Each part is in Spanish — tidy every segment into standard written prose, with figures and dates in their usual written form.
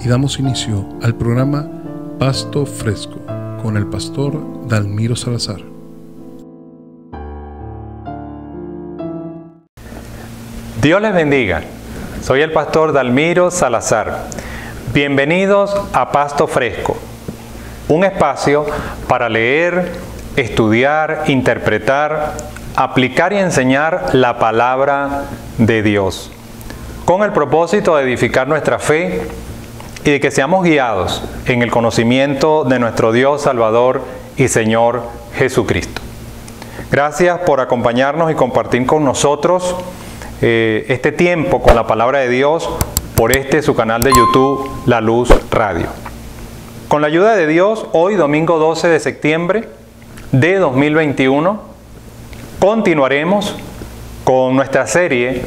y damos inicio al programa Pasto Fresco con el pastor Dalmiro Salazar. Dios les bendiga. Soy el pastor Dalmiro Salazar. Bienvenidos a Pasto Fresco, un espacio para leer, estudiar, interpretar, aplicar y enseñar la palabra de Dios, con el propósito de edificar nuestra fe y de que seamos guiados en el conocimiento de nuestro Dios Salvador y Señor Jesucristo. Gracias por acompañarnos y compartir con nosotros este tiempo con la palabra de Dios por su canal de YouTube, La Luz Radio. Con la ayuda de Dios, hoy domingo 12 de septiembre de 2021, continuaremos con nuestra serie,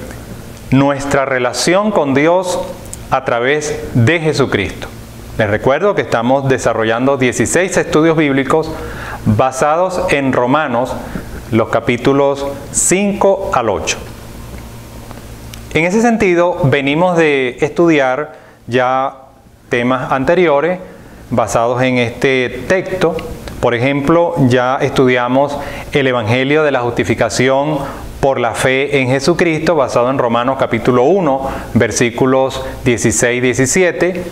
Nuestra relación con Dios a través de Jesucristo. Les recuerdo que estamos desarrollando 16 estudios bíblicos basados en Romanos, los capítulos 5 al 8. En ese sentido, venimos de estudiar ya temas anteriores basados en este texto. Por ejemplo, ya estudiamos el Evangelio de la justificación por la fe en Jesucristo, basado en Romanos capítulo 1, versículos 16 y 17.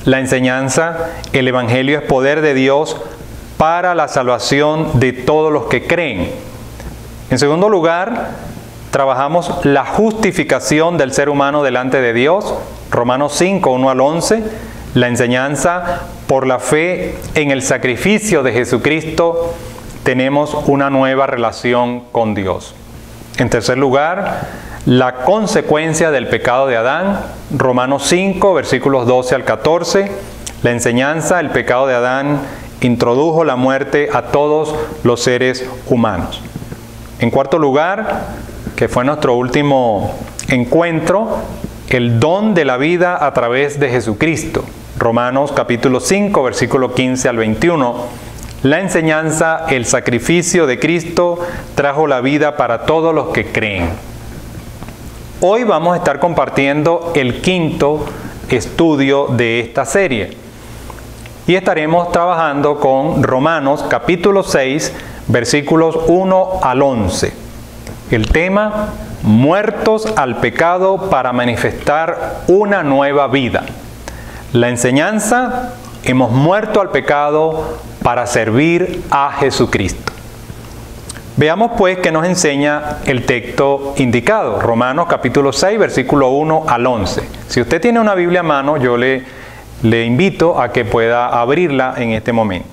La enseñanza, el Evangelio es poder de Dios para la salvación de todos los que creen. En segundo lugar, trabajamos la justificación del ser humano delante de Dios, Romanos 5, 1 al 11, la enseñanza por la fe en el sacrificio de Jesucristo, tenemos una nueva relación con Dios. En tercer lugar, la consecuencia del pecado de Adán, Romanos 5, versículos 12 al 14, la enseñanza, el pecado de Adán introdujo la muerte a todos los seres humanos. En cuarto lugar, que fue nuestro último encuentro, el don de la vida a través de Jesucristo. Romanos capítulo 5, versículo 15 al 21. La enseñanza, el sacrificio de Cristo trajo la vida para todos los que creen. Hoy vamos a estar compartiendo el quinto estudio de esta serie. Y estaremos trabajando con Romanos capítulo 6, versículos 1 al 11. El tema, muertos al pecado para manifestar una nueva vida. La enseñanza, hemos muerto al pecado para servir a Jesucristo. Veamos pues qué nos enseña el texto indicado, Romanos capítulo 6, versículo 1 al 11. Si usted tiene una Biblia a mano, yo le invito a que pueda abrirla en este momento.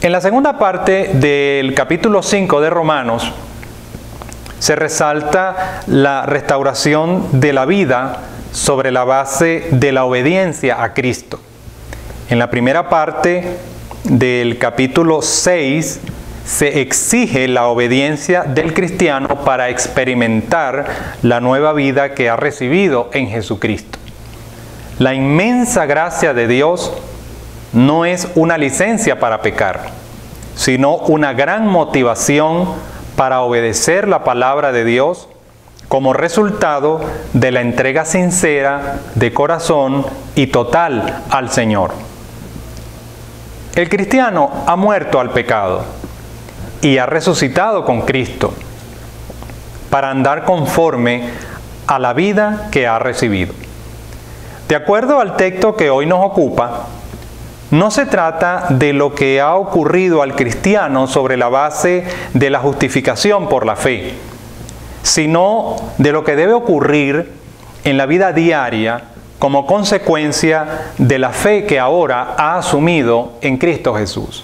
En la segunda parte del capítulo 5 de Romanos, se resalta la restauración de la vida sobre la base de la obediencia a Cristo. En la primera parte del capítulo 6 se exige la obediencia del cristiano para experimentar la nueva vida que ha recibido en Jesucristo. La inmensa gracia de Dios no es una licencia para pecar, sino una gran motivación para obedecer la palabra de Dios como resultado de la entrega sincera de corazón y total al Señor. El cristiano ha muerto al pecado y ha resucitado con Cristo para andar conforme a la vida que ha recibido. De acuerdo al texto que hoy nos ocupa, no se trata de lo que ha ocurrido al cristiano sobre la base de la justificación por la fe, sino de lo que debe ocurrir en la vida diaria como consecuencia de la fe que ahora ha asumido en Cristo Jesús.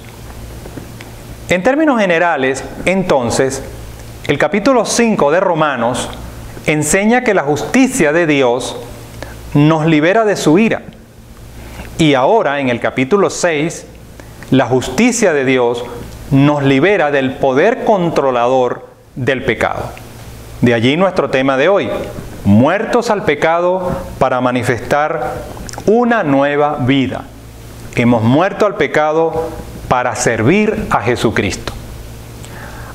En términos generales, entonces, el capítulo 5 de Romanos enseña que la justicia de Dios nos libera de su ira. Y ahora, en el capítulo 6, la justicia de Dios nos libera del poder controlador del pecado. De allí nuestro tema de hoy, muertos al pecado para manifestar una nueva vida. Hemos muerto al pecado para servir a Jesucristo.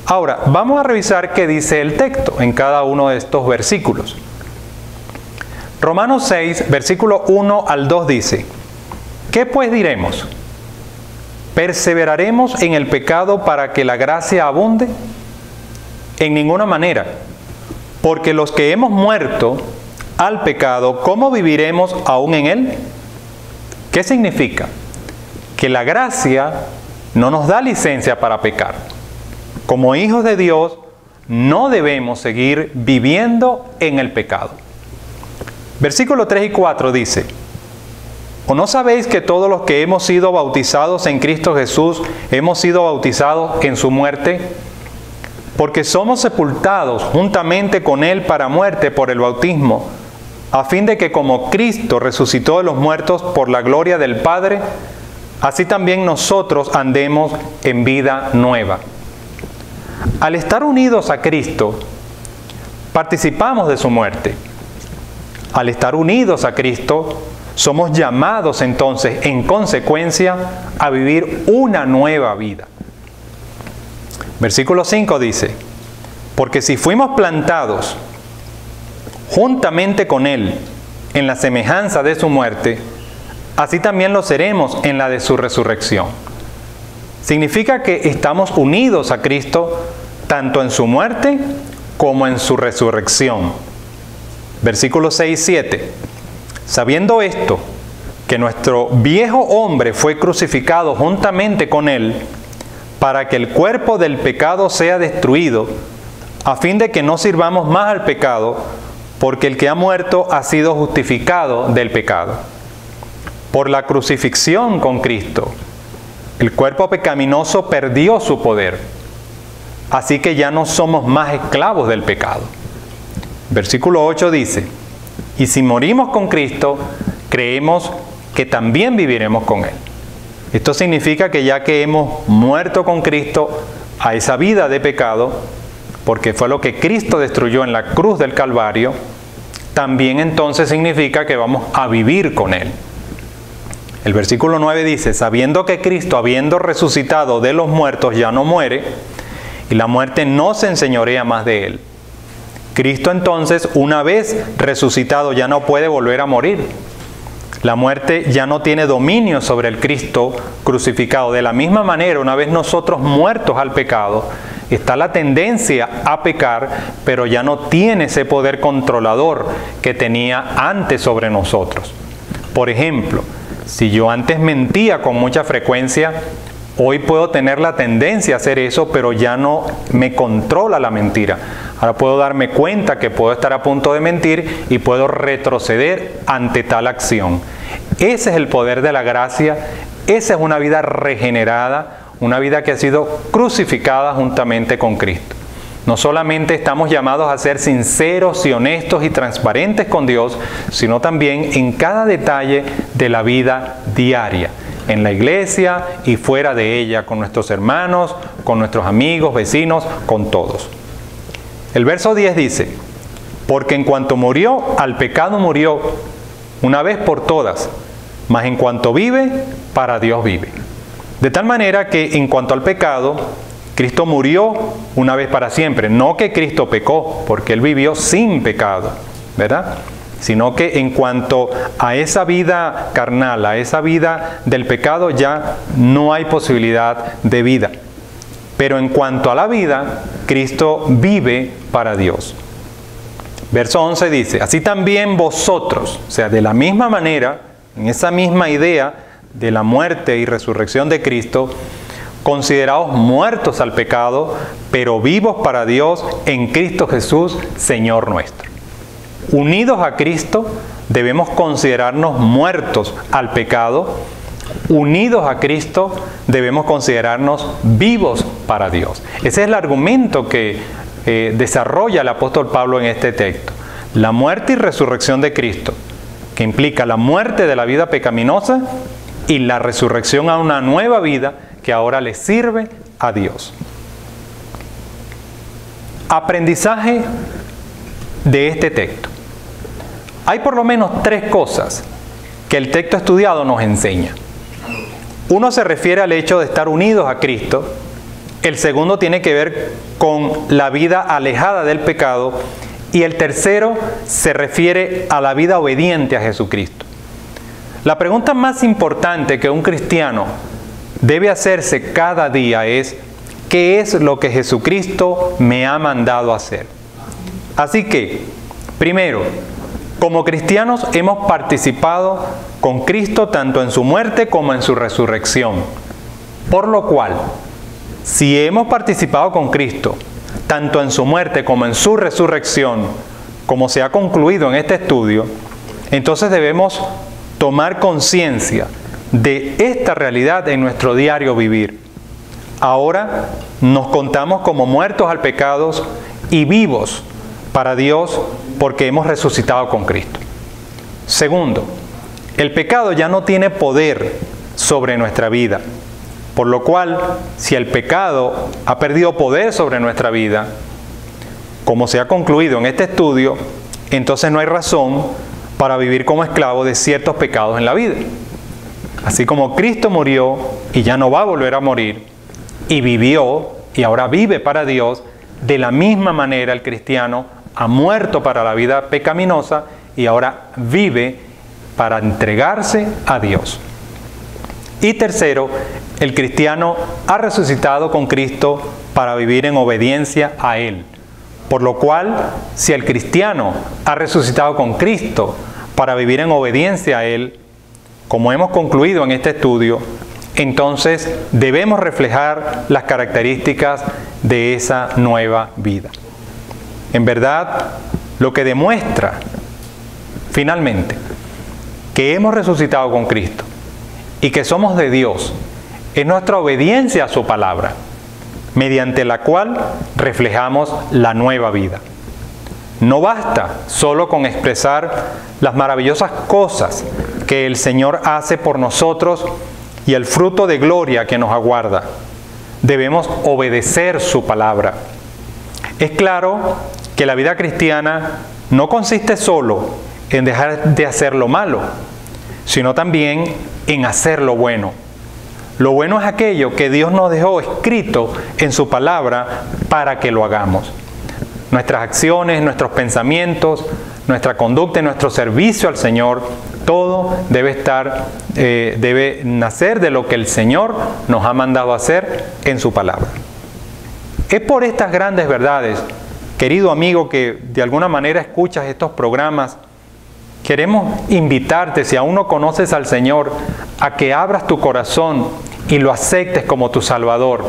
Ahora, vamos a revisar qué dice el texto en cada uno de estos versículos. Romanos 6, versículo 1 al 2 dice: ¿qué pues diremos? ¿Perseveraremos en el pecado para que la gracia abunde? En ninguna manera, porque los que hemos muerto al pecado, ¿cómo viviremos aún en él? ¿Qué significa? Que la gracia no nos da licencia para pecar. Como hijos de Dios, no debemos seguir viviendo en el pecado. Versículos 3 y 4 dice: ¿o no sabéis que todos los que hemos sido bautizados en Cristo Jesús, hemos sido bautizados en su muerte? Porque somos sepultados juntamente con Él para muerte por el bautismo, a fin de que como Cristo resucitó de los muertos por la gloria del Padre, así también nosotros andemos en vida nueva. Al estar unidos a Cristo, participamos de su muerte. Al estar unidos a Cristo, somos llamados entonces, en consecuencia, a vivir una nueva vida. Versículo 5 dice: porque si fuimos plantados juntamente con Él en la semejanza de su muerte, así también lo seremos en la de su resurrección. Significa que estamos unidos a Cristo tanto en su muerte como en su resurrección. Versículos 6 y 7. Sabiendo esto, que nuestro viejo hombre fue crucificado juntamente con Él, para que el cuerpo del pecado sea destruido, a fin de que no sirvamos más al pecado, porque el que ha muerto ha sido justificado del pecado. Por la crucifixión con Cristo, el cuerpo pecaminoso perdió su poder, así que ya no somos más esclavos del pecado. Versículo 8 dice: y si morimos con Cristo, creemos que también viviremos con Él. Esto significa que ya que hemos muerto con Cristo a esa vida de pecado, porque fue lo que Cristo destruyó en la cruz del Calvario, también entonces significa que vamos a vivir con Él. El versículo 9 dice: sabiendo que Cristo, habiendo resucitado de los muertos, ya no muere, y la muerte no se enseñorea más de Él. Cristo entonces, una vez resucitado, ya no puede volver a morir. La muerte ya no tiene dominio sobre el Cristo crucificado. De la misma manera, una vez nosotros muertos al pecado, está la tendencia a pecar, pero ya no tiene ese poder controlador que tenía antes sobre nosotros. Por ejemplo, si yo antes mentía con mucha frecuencia, hoy puedo tener la tendencia a hacer eso, pero ya no me controla la mentira. Ahora puedo darme cuenta que puedo estar a punto de mentir y puedo retroceder ante tal acción. Ese es el poder de la gracia. Esa es una vida regenerada, una vida que ha sido crucificada juntamente con Cristo. No solamente estamos llamados a ser sinceros y honestos y transparentes con Dios, sino también en cada detalle de la vida diaria, en la iglesia y fuera de ella, con nuestros hermanos, con nuestros amigos, vecinos, con todos. El verso 10 dice: porque en cuanto murió, al pecado murió una vez por todas, mas en cuanto vive, para Dios vive. De tal manera que en cuanto al pecado, Cristo murió una vez para siempre. No que Cristo pecó, porque Él vivió sin pecado, ¿verdad? Sino que en cuanto a esa vida carnal, a esa vida del pecado, ya no hay posibilidad de vida. Pero en cuanto a la vida, Cristo vive para Dios. Verso 11 dice: así también vosotros, o sea, de la misma manera, en esa misma idea de la muerte y resurrección de Cristo, consideraos muertos al pecado, pero vivos para Dios en Cristo Jesús, Señor nuestro. Unidos a Cristo, debemos considerarnos muertos al pecado. Unidos a Cristo, debemos considerarnos vivos para Dios. Ese es el argumento que desarrolla el apóstol Pablo en este texto. La muerte y resurrección de Cristo, que implica la muerte de la vida pecaminosa y la resurrección a una nueva vida que ahora le sirve a Dios. Aprendizaje de este texto. Hay por lo menos 3 cosas que el texto estudiado nos enseña. Uno se refiere al hecho de estar unidos a Cristo. El segundo tiene que ver con la vida alejada del pecado. Y el tercero se refiere a la vida obediente a Jesucristo. La pregunta más importante que un cristiano debe hacerse cada día es: ¿qué es lo que Jesucristo me ha mandado a hacer? Así que, primero, como cristianos hemos participado con Cristo tanto en su muerte como en su resurrección. Por lo cual, si hemos participado con Cristo tanto en su muerte como en su resurrección, como se ha concluido en este estudio, entonces debemos tomar conciencia de esta realidad en nuestro diario vivir. Ahora nos contamos como muertos al pecado y vivos para Dios porque hemos resucitado con Cristo. Segundo, el pecado ya no tiene poder sobre nuestra vida. Por lo cual, si el pecado ha perdido poder sobre nuestra vida, como se ha concluido en este estudio, entonces no hay razón para vivir como esclavo de ciertos pecados en la vida. Así como Cristo murió y ya no va a volver a morir, y vivió y ahora vive para Dios, de la misma manera el cristiano ha muerto para la vida pecaminosa y ahora vive para entregarse a Dios. Y tercero, el cristiano ha resucitado con Cristo para vivir en obediencia a Él. Por lo cual, si el cristiano ha resucitado con Cristo para vivir en obediencia a Él, como hemos concluido en este estudio, entonces debemos reflejar las características de esa nueva vida. En verdad, lo que demuestra, finalmente, que hemos resucitado con Cristo y que somos de Dios, es nuestra obediencia a su palabra, mediante la cual reflejamos la nueva vida. No basta solo con expresar las maravillosas cosas que el Señor hace por nosotros y el fruto de gloria que nos aguarda. Debemos obedecer su palabra. Es claro que la vida cristiana no consiste solo en dejar de hacer lo malo, sino también en hacer lo bueno. Lo bueno es aquello que Dios nos dejó escrito en su palabra para que lo hagamos. Nuestras acciones, nuestros pensamientos, nuestra conducta y nuestro servicio al Señor, todo debe nacer de lo que el Señor nos ha mandado hacer en su palabra. Es por estas grandes verdades, querido amigo que de alguna manera escuchas estos programas, queremos invitarte, si aún no conoces al Señor, a que abras tu corazón y lo aceptes como tu Salvador.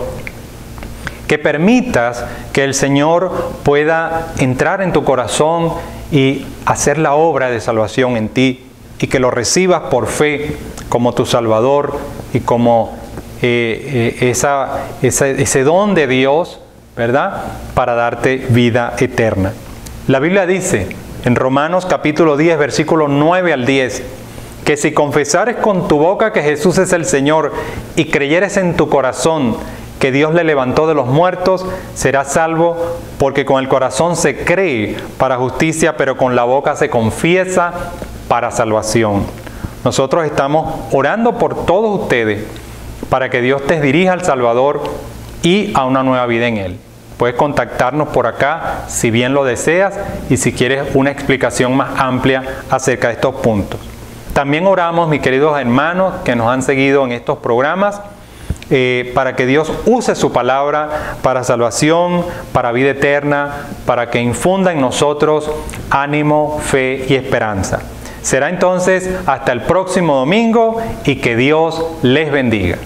Que permitas que el Señor pueda entrar en tu corazón y hacer la obra de salvación en ti, y que lo recibas por fe como tu Salvador y como ese don de Dios, ¿verdad?, para darte vida eterna. La Biblia dice en Romanos capítulo 10, versículos 9 al 10, que si confesares con tu boca que Jesús es el Señor y creyeres en tu corazón que Dios le levantó de los muertos, serás salvo, porque con el corazón se cree para justicia, pero con la boca se confiesa para salvación. Nosotros estamos orando por todos ustedes para que Dios te dirija al Salvador y a una nueva vida en Él. Puedes contactarnos por acá si bien lo deseas y si quieres una explicación más amplia acerca de estos puntos. También oramos, mis queridos hermanos que nos han seguido en estos programas, para que Dios use su palabra para salvación, para vida eterna, para que infunda en nosotros ánimo, fe y esperanza. Será entonces hasta el próximo domingo y que Dios les bendiga.